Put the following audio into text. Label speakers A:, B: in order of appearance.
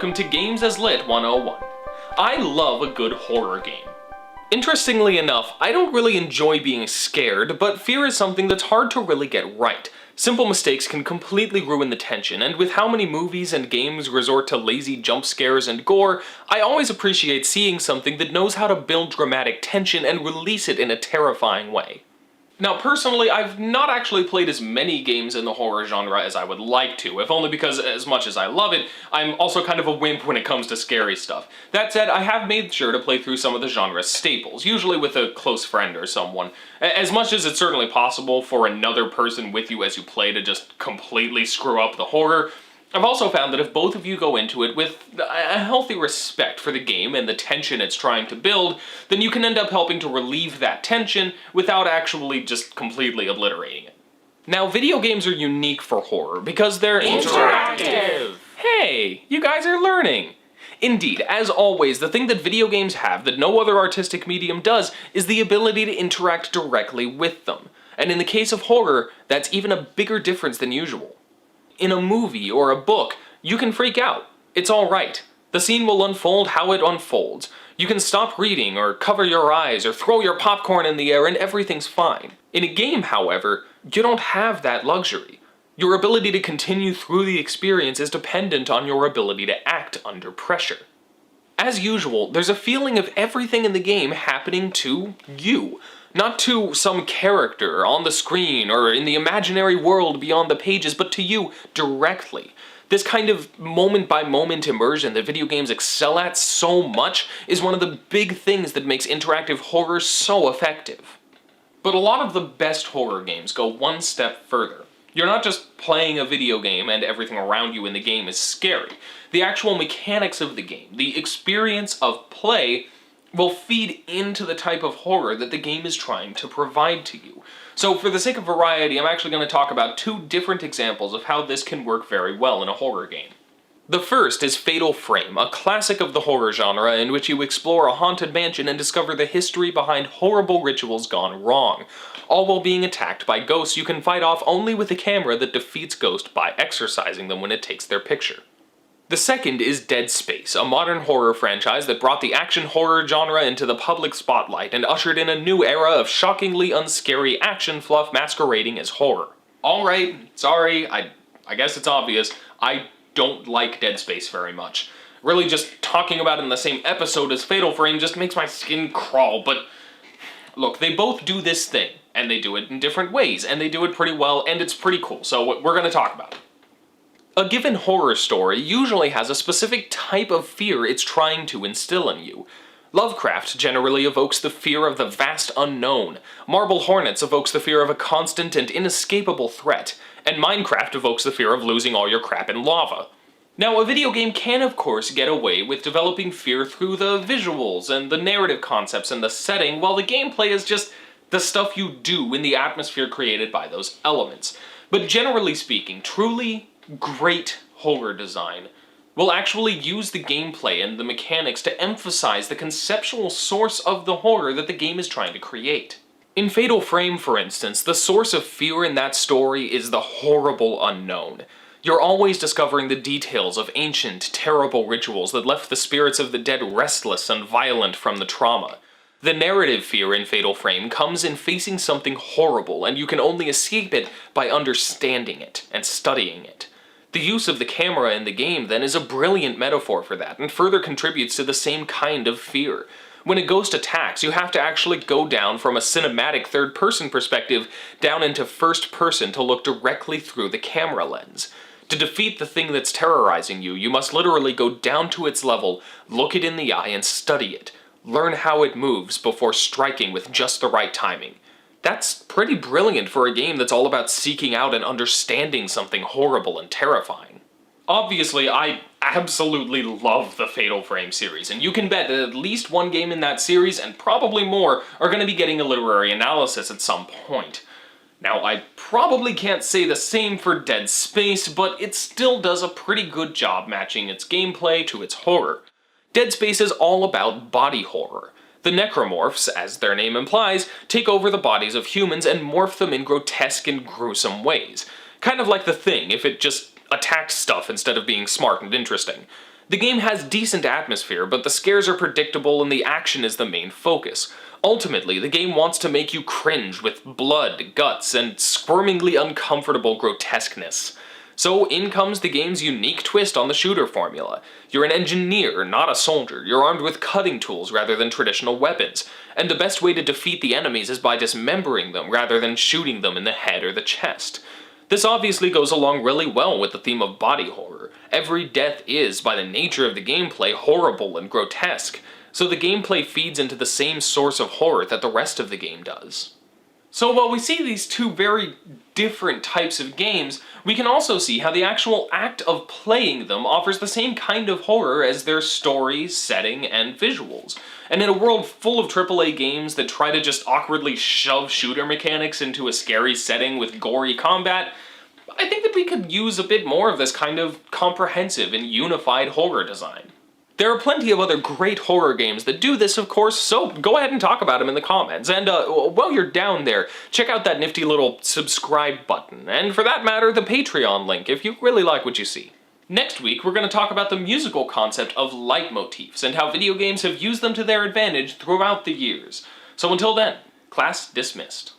A: welcome to Games as Lit 101. I love a good horror game. Interestingly enough, I don't really enjoy being scared, but fear is something that's hard to really get right. Simple mistakes can completely ruin the tension, and with how many movies and games resort to lazy jump scares and gore, I always appreciate seeing something that knows how to build dramatic tension and release it in a terrifying way. Now personally, I've not actually played as many games in the horror genre as I would like to, if only because as much as I love it, I'm also kind of a wimp when it comes to scary stuff. That said, I have made sure to play through some of the genre's staples, usually with a close friend or someone. As much as it's certainly possible for another person with you as you play to just completely screw up the horror, I've also found that if both of you go into it with a healthy respect for the game and the tension it's trying to build, then you can end up helping to relieve that tension without actually just completely obliterating it. Now, video games are unique for horror because they're interactive. Hey, you guys are learning. Indeed, as always, the thing that video games have that no other artistic medium does is the ability to interact directly with them. And in the case of horror, that's even a bigger difference than usual. In a movie or a book, you can freak out. It's alright. The scene will unfold how it unfolds. You can stop reading, or cover your eyes, or throw your popcorn in the air, and everything's fine. In a game, however, you don't have that luxury. Your ability to continue through the experience is dependent on your ability to act under pressure. As usual, there's a feeling of everything in the game happening to you. Not to some character on the screen or in the imaginary world beyond the pages, but to you directly. This kind of moment-by-moment immersion that video games excel at so much is one of the big things that makes interactive horror so effective. But a lot of the best horror games go one step further. You're not just playing a video game and everything around you in the game is scary. The actual mechanics of the game, the experience of play, will feed into the type of horror that the game is trying to provide to you. So for the sake of variety, I'm actually going to talk about two different examples of how this can work very well in a horror game. The first is Fatal Frame, a classic of the horror genre in which you explore a haunted mansion and discover the history behind horrible rituals gone wrong, all while being attacked by ghosts you can fight off only with a camera that defeats ghosts by exorcising them when it takes their picture. The second is Dead Space, a modern horror franchise that brought the action horror genre into the public spotlight and ushered in a new era of shockingly unscary action fluff masquerading as horror. Alright, sorry, I guess it's obvious, I don't like Dead Space very much. Really just talking about it in the same episode as Fatal Frame just makes my skin crawl, but look, they both do this thing, and they do it in different ways, and they do it pretty well, and it's pretty cool, so we're gonna talk about it. A given horror story usually has a specific type of fear it's trying to instill in you. Lovecraft generally evokes the fear of the vast unknown, Marble Hornets evokes the fear of a constant and inescapable threat, and Minecraft evokes the fear of losing all your crap in lava. Now, a video game can of course get away with developing fear through the visuals and the narrative concepts and the setting, while the gameplay is just the stuff you do in the atmosphere created by those elements. But generally speaking, truly great horror design will actually use the gameplay and the mechanics to emphasize the conceptual source of the horror that the game is trying to create. In Fatal Frame, for instance, the source of fear in that story is the horrible unknown. You're always discovering the details of ancient, terrible rituals that left the spirits of the dead restless and violent from the trauma. The narrative fear in Fatal Frame comes in facing something horrible, and you can only escape it by understanding it and studying it. The use of the camera in the game, then, is a brilliant metaphor for that, and further contributes to the same kind of fear. When a ghost attacks, you have to actually go down from a cinematic third-person perspective down into first-person to look directly through the camera lens. To defeat the thing that's terrorizing you, you must literally go down to its level, look it in the eye, and study it. Learn how it moves before striking with just the right timing. That's pretty brilliant for a game that's all about seeking out and understanding something horrible and terrifying. Obviously, I absolutely love the Fatal Frame series, and you can bet that at least one game in that series, and probably more, are going to be getting a literary analysis at some point. Now, I probably can't say the same for Dead Space, but it still does a pretty good job matching its gameplay to its horror. Dead Space is all about body horror. The necromorphs, as their name implies, take over the bodies of humans and morph them in grotesque and gruesome ways. Kind of like The Thing, if it just attacked stuff instead of being smart and interesting. The game has decent atmosphere, but the scares are predictable and the action is the main focus. Ultimately, the game wants to make you cringe with blood, guts, and squirmingly uncomfortable grotesqueness. So in comes the game's unique twist on the shooter formula. You're an engineer, not a soldier. You're armed with cutting tools rather than traditional weapons, and the best way to defeat the enemies is by dismembering them rather than shooting them in the head or the chest. This obviously goes along really well with the theme of body horror. Every death is, by the nature of the gameplay, horrible and grotesque, so the gameplay feeds into the same source of horror that the rest of the game does. So while we see these two very different types of games, we can also see how the actual act of playing them offers the same kind of horror as their story, setting, and visuals. And in a world full of AAA games that try to just awkwardly shove shooter mechanics into a scary setting with gory combat, I think that we could use a bit more of this kind of comprehensive and unified horror design. There are plenty of other great horror games that do this, of course, so go ahead and talk about them in the comments. And while you're down there, check out that nifty little subscribe button, and for that matter, the Patreon link if you really like what you see. Next week, we're going to talk about the musical concept of leitmotifs and how video games have used them to their advantage throughout the years. So until then, class dismissed.